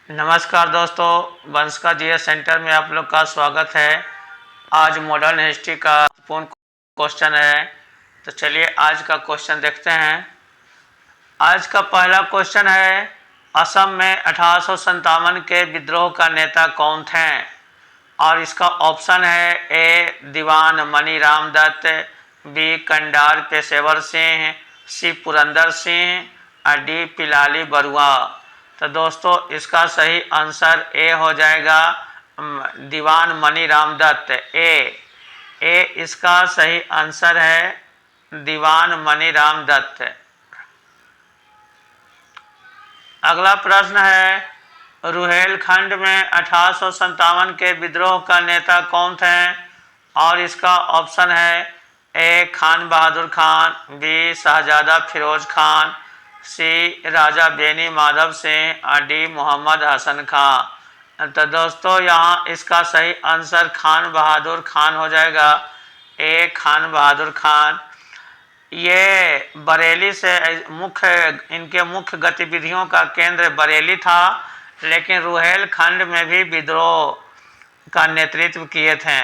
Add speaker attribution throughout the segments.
Speaker 1: नमस्कार दोस्तों, वंश का जीएस सेंटर में आप लोग का स्वागत है। आज मॉडर्न हिस्ट्री का पूर्ण क्वेश्चन है, तो चलिए आज का क्वेश्चन देखते हैं। आज का पहला क्वेश्चन है, असम में 1857 के विद्रोह का नेता कौन थे? और इसका ऑप्शन है ए दीवान मनीराम दत्त, बी कंडार पेशेवर सिंह, सी पुरंदर सिंह और डी पिलाली बरुआ। तो दोस्तों इसका सही आंसर ए हो जाएगा, दीवान मनीराम दत्त। ए इसका सही आंसर है, दीवान मनीराम दत्त। अगला प्रश्न है, रुहेलखंड में 1857 के विद्रोह का नेता कौन थे? और इसका ऑप्शन है ए खान बहादुर खान, बी शहजादा फिरोज खान, सी राजा बेनी माधव सिंह और डी मोहम्मद हसन खान। तो दोस्तों यहाँ इसका सही आंसर खान बहादुर खान हो जाएगा, ए खान बहादुर खान। ये बरेली से इनके मुख्य गतिविधियों का केंद्र बरेली था, लेकिन रुहेलखंड में भी विद्रोह का नेतृत्व किए थे।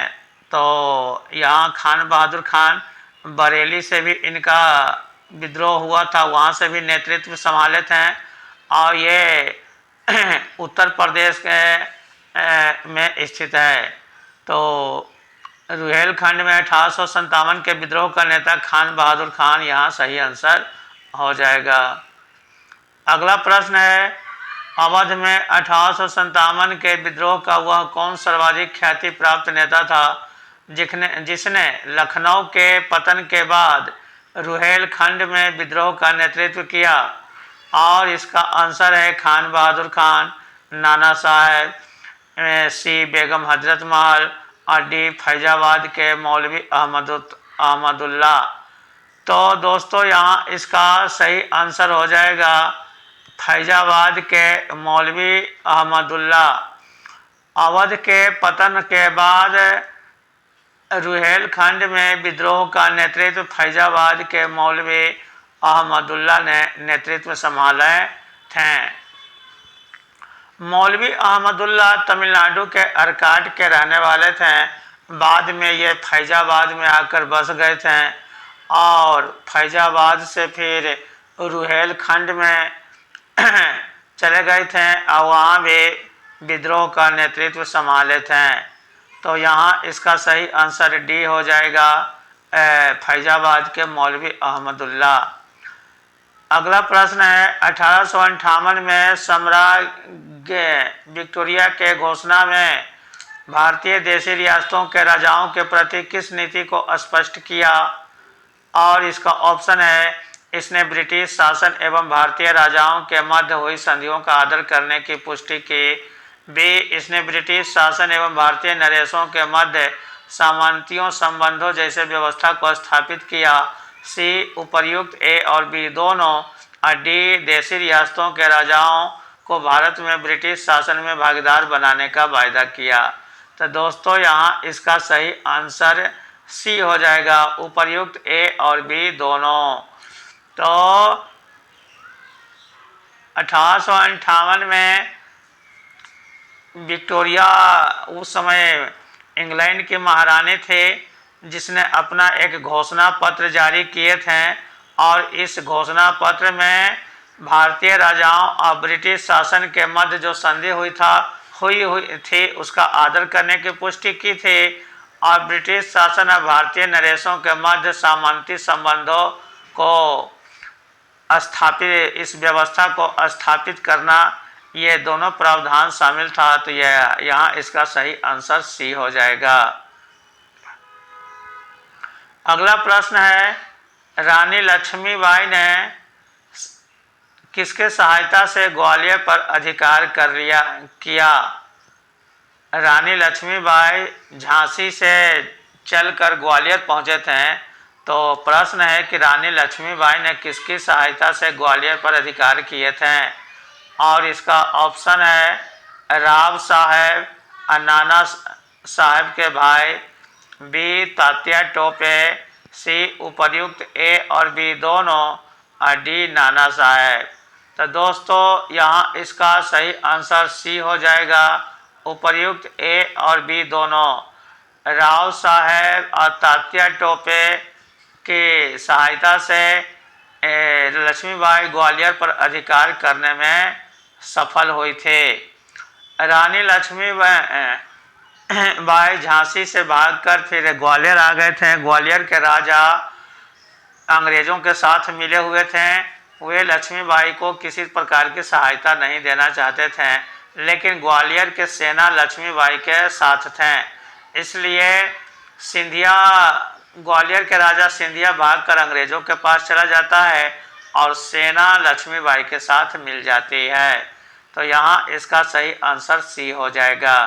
Speaker 1: तो यहाँ खान बहादुर खान बरेली से भी इनका विद्रोह हुआ था, वहाँ से भी नेतृत्व संभाले थे। और ये उत्तर प्रदेश के में स्थित है। तो रुहेलखंड में 1857 के विद्रोह का नेता खान बहादुर खान यहाँ सही आंसर हो जाएगा। अगला प्रश्न है, अवध में 1857 के विद्रोह का वह कौन सर्वाधिक ख्याति प्राप्त नेता था जिसने लखनऊ के पतन के बाद रुहेलखंड में विद्रोह का नेतृत्व किया? और इसका आंसर है खान बहादुर खान, नाना साहब, सी बेगम हजरत महल और डी फैजाबाद के मौलवी अहमदुल्ला। तो दोस्तों यहाँ इसका सही आंसर हो जाएगा फैजाबाद के मौलवी अहमदुल्ला। अवध के पतन के बाद रुहेलखंड में विद्रोह का नेतृत्व फैजाबाद के मौलवी अहमदुल्ला ने नेतृत्व संभाले थे। मौलवी अहमदुल्ला तमिलनाडु के अरकाट के रहने वाले थे। बाद में ये फैजाबाद में आकर बस गए थे और फैजाबाद से फिर रुहेलखंड में चले गए थे और वहाँ भी विद्रोह का नेतृत्व संभाले थे। तो यहाँ इसका सही आंसर डी हो जाएगा, फैजाबाद के मौलवी अहमदुल्ला। अगला प्रश्न है, 1858 में सम्राज्ञी विक्टोरिया के घोषणा में भारतीय देशी रियासतों के राजाओं के प्रति किस नीति को स्पष्ट किया? और इसका ऑप्शन है, इसने ब्रिटिश शासन एवं भारतीय राजाओं के मध्य हुई संधियों का आदर करने की पुष्टि की, बी इसने ब्रिटिश शासन एवं भारतीय नरेशों के मध्य सामंतियों संबंधों जैसे व्यवस्था को स्थापित किया, सी उपर्युक्त ए और बी दोनों, और डी देशी रियासतों के राजाओं को भारत में ब्रिटिश शासन में भागीदार बनाने का वायदा किया। तो दोस्तों यहाँ इसका सही आंसर सी हो जाएगा, उपर्युक्त ए और बी दोनों। तो 1858 में विक्टोरिया उस समय इंग्लैंड के महारानी थे, जिसने अपना एक घोषणा पत्र जारी किए थे और इस घोषणा पत्र में भारतीय राजाओं और ब्रिटिश शासन के मध्य जो संधि हुई थी उसका आदर करने की पुष्टि की थी और ब्रिटिश शासन और भारतीय नरेशों के मध्य सामंती संबंधों को स्थापित, इस व्यवस्था को स्थापित करना, ये दोनों प्रावधान शामिल था। तो यह यहाँ इसका सही आंसर सी हो जाएगा। अगला प्रश्न है, रानी लक्ष्मीबाई ने किसके सहायता से ग्वालियर पर अधिकार किया? रानी लक्ष्मीबाई झांसी से चलकर ग्वालियर पहुंचे थे। तो प्रश्न है कि रानी लक्ष्मीबाई ने किसकी सहायता से ग्वालियर पर अधिकार किए थे? और इसका ऑप्शन है राव साहब, नाना साहब के भाई, बी तात्या टोपे, सी उपर्युक्त ए और बी दोनों और डी नाना साहब। तो दोस्तों यहाँ इसका सही आंसर सी हो जाएगा। उपर्युक्त ए और बी दोनों राव साहब और तात्या टोपे की सहायता से लक्ष्मीबाई ग्वालियर पर अधिकार करने में सफल हुई थे। रानी लक्ष्मीबाई झांसी से भागकर फिर ग्वालियर आ गए थे। ग्वालियर के राजा अंग्रेजों के साथ मिले हुए थे। वे लक्ष्मीबाई को किसी प्रकार की सहायता नहीं देना चाहते थे, लेकिन ग्वालियर के सेना लक्ष्मीबाई के साथ थे। इसलिए सिंधिया, ग्वालियर के राजा सिंधिया भागकर अंग्रेजों के पास चला जाता है और सेना लक्ष्मीबाई के साथ मिल जाती है। तो यहाँ इसका सही आंसर सी हो जाएगा।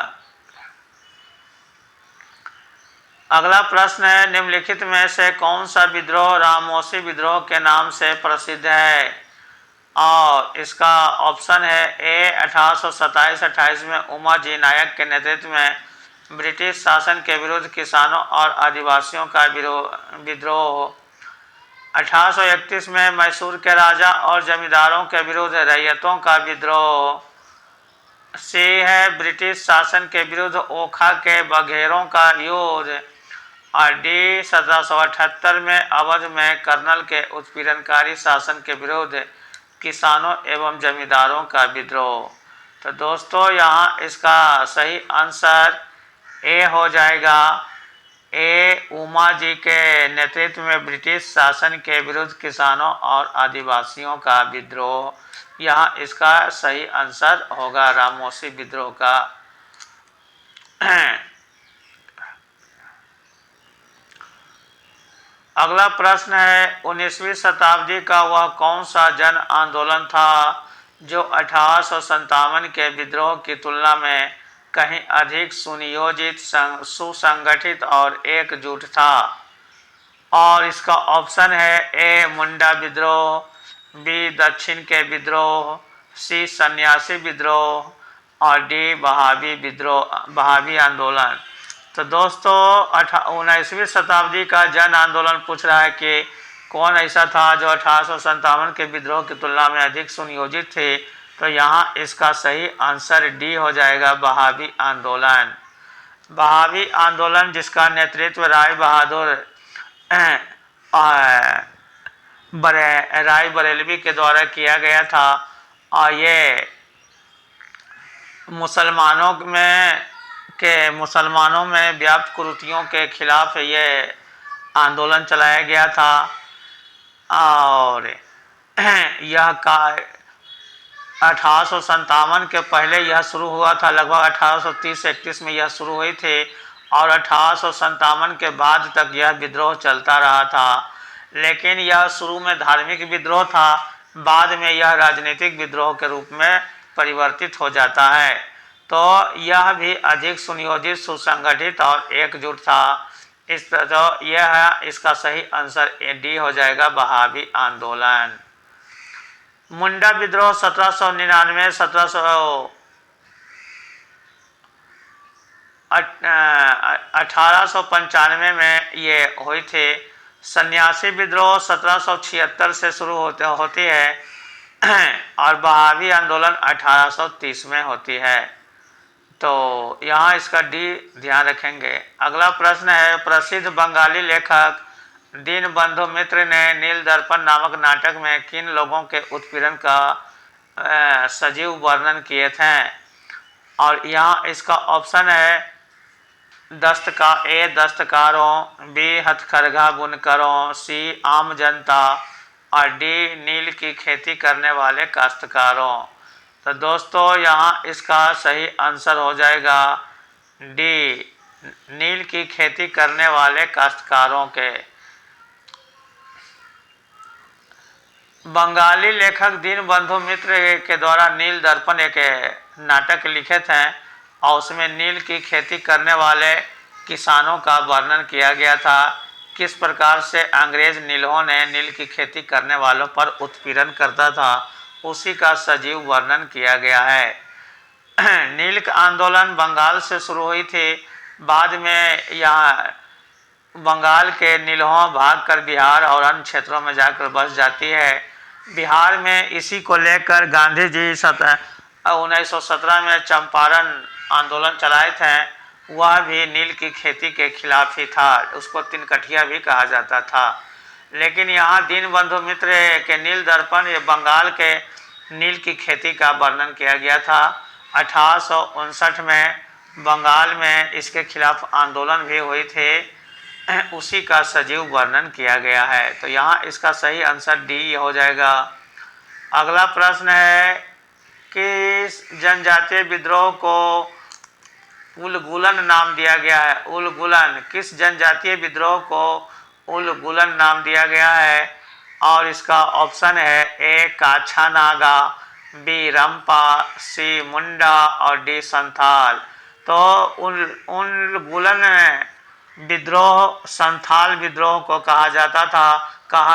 Speaker 1: अगला प्रश्न है, निम्नलिखित में से कौन सा विद्रोह रामोसी विद्रोह के नाम से प्रसिद्ध है? और इसका ऑप्शन है ए 1827-28 में उमा जी नायक के नेतृत्व में ब्रिटिश शासन के विरुद्ध किसानों और आदिवासियों का विद्रोह, 1831 में मैसूर के राजा और जमींदारों के विरुद्ध रैयतों का विद्रोह, सी है ब्रिटिश शासन के विरुद्ध ओखा के बघेरों का युद्ध, और डी 1778 में अवध में कर्नल के उत्पीड़नकारी शासन के विरुद्ध किसानों एवं जमींदारों का विद्रोह। तो दोस्तों यहाँ इसका सही आंसर ए हो जाएगा। ए उमा जी के नेतृत्व में ब्रिटिश शासन के विरुद्ध किसानों और आदिवासियों का विद्रोह, यहाँ इसका सही आंसर होगा रामोसी विद्रोह का। अगला प्रश्न है, 19वीं शताब्दी का वह कौन सा जन आंदोलन था जो 1857 के विद्रोह की तुलना में कहीं अधिक सुनियोजित, सुसंगठित और एकजुट था? और इसका ऑप्शन है ए मुंडा विद्रोह, बी दक्षिण के विद्रोह, सी सन्यासी विद्रोह और डी बहावी विद्रोह, बहावी आंदोलन। तो दोस्तों 19वीं शताब्दी का जन आंदोलन पूछ रहा है कि कौन ऐसा था जो 1857 के विद्रोह की तुलना में अधिक सुनियोजित थे। तो यहाँ इसका सही आंसर डी हो जाएगा, बहावी आंदोलन। बहावी आंदोलन जिसका नेतृत्व राय बरेलवी के द्वारा किया गया था, और ये मुसलमानों में व्याप्त कुरीतियों के खिलाफ ये आंदोलन चलाया गया था। और यह का 1857 के पहले यह शुरू हुआ था, लगभग 1830-31 में यह शुरू हुई थी और 1857 के बाद तक यह विद्रोह चलता रहा था। लेकिन यह शुरू में धार्मिक विद्रोह था, बाद में यह राजनीतिक विद्रोह के रूप में परिवर्तित हो जाता है। तो यह भी अधिक सुनियोजित, सुसंगठित और एकजुट था। तो यह है इसका सही आंसर डी हो जाएगा, बहावी आंदोलन। मुंडा विद्रोह 1799 1895 में ये हुई थी। सन्यासी विद्रोह 1776 से शुरू होती है और बहावी आंदोलन 1830 में होती है। तो यहाँ इसका डी ध्यान रखेंगे। अगला प्रश्न है, प्रसिद्ध बंगाली लेखक दीनबंधु मित्र ने नील दर्पण नामक नाटक में किन लोगों के उत्पीड़न का सजीव वर्णन किए थे? और यहाँ इसका ऑप्शन है दस्तकारों, बी हथकरघा बुनकरों, सी आम जनता और डी नील की खेती करने वाले काश्तकारों। तो दोस्तों यहाँ इसका सही आंसर हो जाएगा डी, नील की खेती करने वाले काश्तकारों के। बंगाली लेखक दीनबंधु मित्र के द्वारा नील दर्पण एक नाटक लिखे थे और उसमें नील की खेती करने वाले किसानों का वर्णन किया गया था। किस प्रकार से अंग्रेज नीलों ने नील की खेती करने वालों पर उत्पीड़न करता था, उसी का सजीव वर्णन किया गया है। नील आंदोलन बंगाल से शुरू हुई थी, बाद में यहाँ बंगाल के नीलों भागकर बिहार और अन्य क्षेत्रों में जाकर बस जाती है। बिहार में इसी को लेकर गांधी जी 1917 में चंपारण आंदोलन चलाए थे। वह भी नील की खेती के खिलाफ ही था, उसको तिनकठिया भी कहा जाता था। लेकिन यहाँ दीनबंधु मित्र के नील दर्पण ये बंगाल के नील की खेती का वर्णन किया गया था। 1859 में बंगाल में इसके खिलाफ आंदोलन भी हुए थे, उसी का सजीव वर्णन किया गया है। तो यहाँ इसका सही आंसर डी हो जाएगा। अगला प्रश्न है कि जनजातीय विद्रोह को उलगुलन नाम दिया गया है। उलगुलन, किस जनजातीय विद्रोह को उलगुलन नाम दिया गया है? और इसका ऑप्शन है ए काछा नागा, बी रंपा, सी मुंडा और डी संथाल। तो उलगुलन विद्रोह संथाल विद्रोह को कहा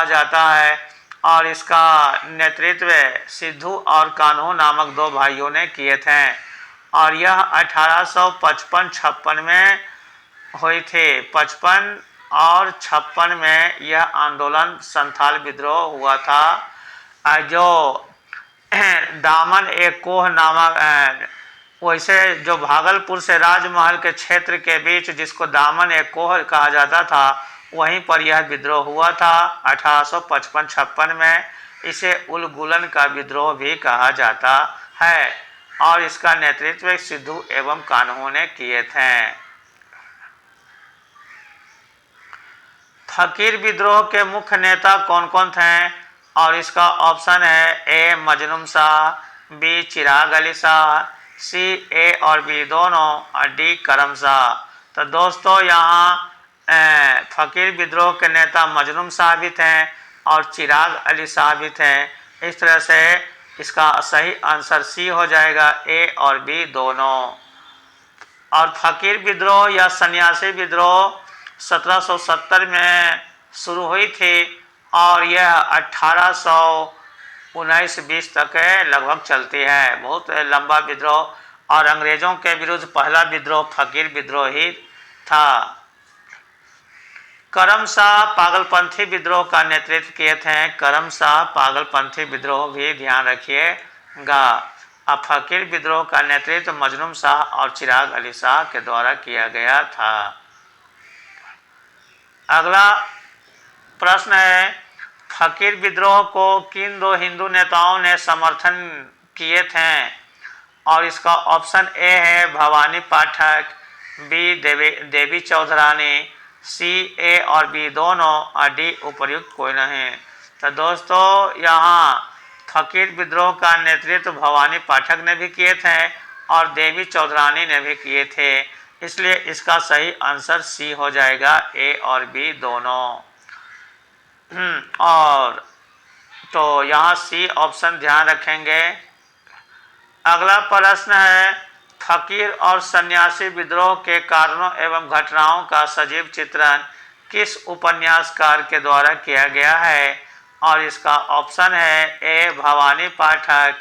Speaker 1: जाता है और इसका नेतृत्व सिद्धू और कान्हू नामक दो भाइयों ने किए थे और यह 1855-56 में हुई थी। 55 और 56 में यह आंदोलन संथाल विद्रोह हुआ था। जो दामन एक कोह नामक, वैसे जो भागलपुर से राजमहल के क्षेत्र के बीच जिसको दामन एक कोह कहा जाता था, वहीं पर यह विद्रोह हुआ था 1855-56 में। इसे उलगुलन का विद्रोह भी कहा जाता है और इसका नेतृत्व सिद्धू एवं कान्हू ने किए थे। फकीर विद्रोह के मुख्य नेता कौन कौन थे? और इसका ऑप्शन है ए मजनूम शाह, बी चिराग अली शाह, सी ए और बी दोनों और डी करम शाह। तो दोस्तों यहाँ फकीर विद्रोह के नेता मजनूम शाह भी थे और चिराग अली शाह भी थे। इस तरह से इसका सही आंसर सी हो जाएगा, ए और बी दोनों। और फकीर विद्रोह या सन्यासी विद्रोह 1770 में शुरू हुई थी और यह 1819-20 तक लगभग चलती है। बहुत लंबा विद्रोह और अंग्रेजों के विरुद्ध पहला विद्रोह फकीर विद्रोह ही था। करम शाह पागलपंथी विद्रोह का नेतृत्व किए थे। करम शाह पागलपंथी विद्रोह भी ध्यान रखिएगा। अब फकीर विद्रोह का नेतृत्व मजनूम शाह और चिराग अली शाह के द्वारा किया गया था। अगला प्रश्न है फकीर विद्रोह को किन दो हिंदू नेताओं ने समर्थन किए थे? और इसका ऑप्शन ए है भवानी पाठक, बी देवी चौधरानी, सी ए और बी दोनों और डी उपर्युक्त कोई नहीं। तो दोस्तों यहाँ फकीर विद्रोह का नेतृत्व भवानी पाठक ने भी किए थे और देवी चौधरानी ने भी किए थे, इसलिए इसका सही आंसर सी हो जाएगा, ए और बी दोनों। और तो यहाँ सी ऑप्शन ध्यान रखेंगे। अगला प्रश्न है फकीर और सन्यासी विद्रोह के कारणों एवं घटनाओं का सजीव चित्रण किस उपन्यासकार के द्वारा किया गया है? और इसका ऑप्शन है ए भवानी पाठक,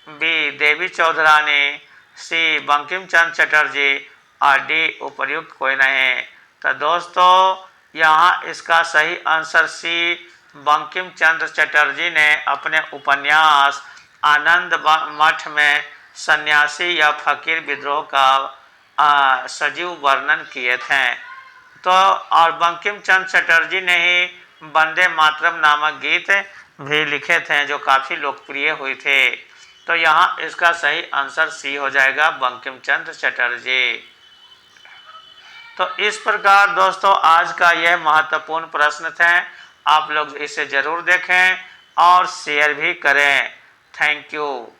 Speaker 1: बी देवी चौधरानी, सी बंकिम चंद्र चटर्जी और डी उपर्युक्त कोई नहीं। तो दोस्तों यहाँ इसका सही आंसर सी बंकिम चंद्र चटर्जी ने अपने उपन्यास आनंद मठ में सन्यासी या फकीर विद्रोह का सजीव वर्णन किए थे। तो और बंकिम चंद्र चटर्जी ने ही वंदे मातरम नामक गीत भी लिखे थे जो काफ़ी लोकप्रिय हुए थे। तो यहाँ इसका सही आंसर सी हो जाएगा, बंकिम चंद्र चटर्जी। तो इस प्रकार दोस्तों आज का यह महत्वपूर्ण प्रश्न थे। आप लोग इसे ज़रूर देखें और शेयर भी करें। Thank you.